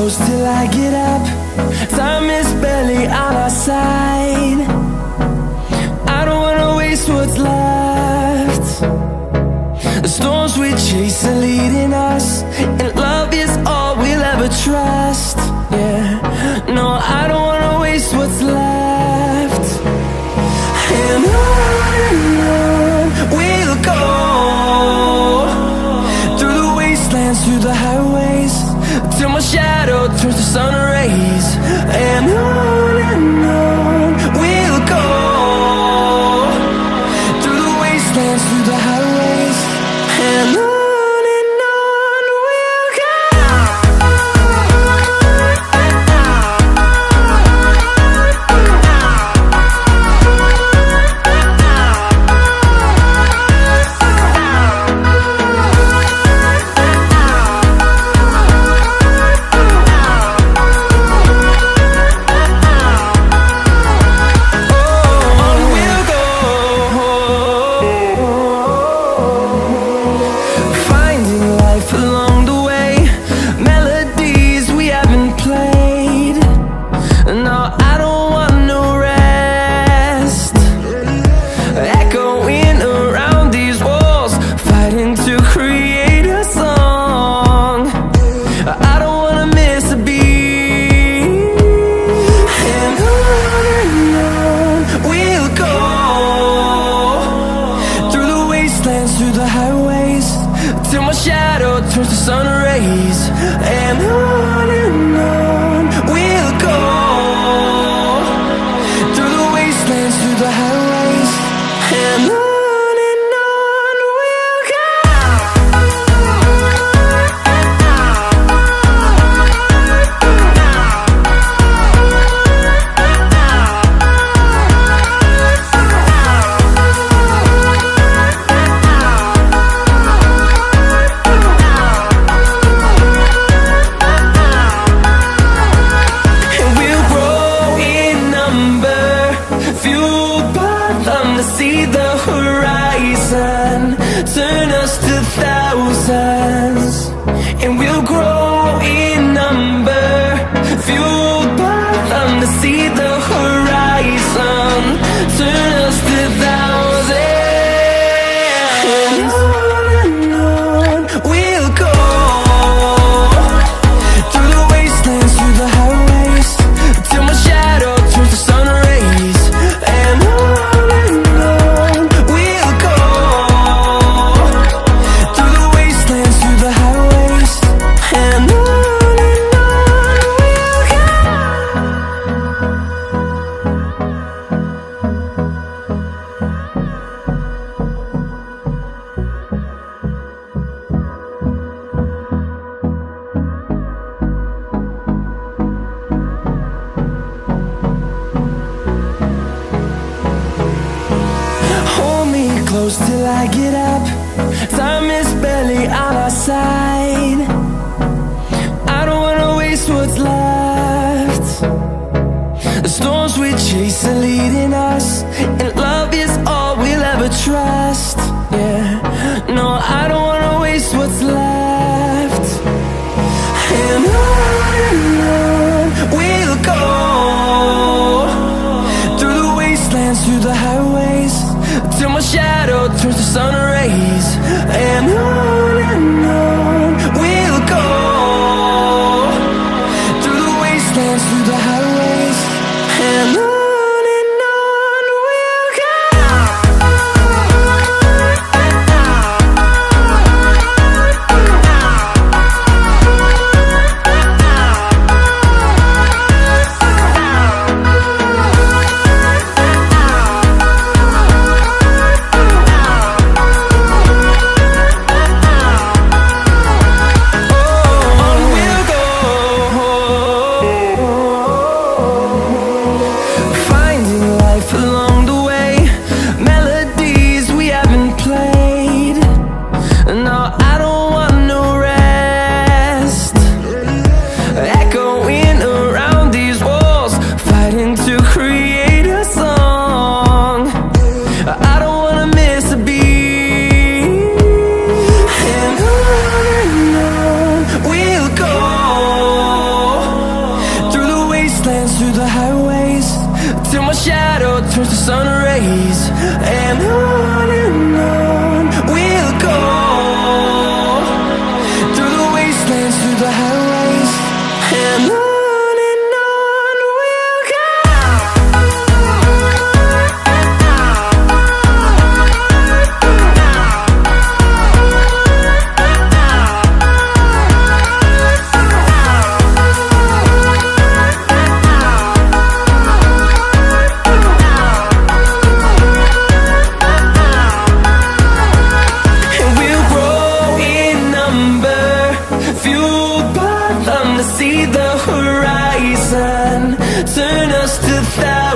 close till I get up. Time is barely on our side. I don't wanna waste what's left. The storms we chase are leading us, and love is all we'll ever trust. Yeah, no, I don't wanna waste what's left. And on we'll go, through the wastelands, through the highways, till my shadow turns to sun rays. And on we'll go, through the wastelands, through the highways, and on we'll go. Through the highways, till my shadow turns to sun rays. And on we'll go, through the wastelands, through the highways, and on we'll go. See the horizon, turn us to thousands, and we'll grow in number, fueled by them. To see the horizon, turn us to thousands, and on we'll go, through the wastelands, through the highways, till my shadow turns to sun rays. And close till I get up. Time is barely on our side. I don't wanna waste what's left. The storms we chase are leading us, and love is all we'll ever trust. Yeah, no, I don't wanna waste what's left. And on we'll go, through the wastelands, through the highways, till my shadow turns to sun rays. And on we'll go, through the wastelands, through the highways, and on we'll go. till my shadow turns to sun rays. And on we'll go, through the wastelands, through the highways. And on we'll go. Fueled by them to see the horizon, turn us to thousands.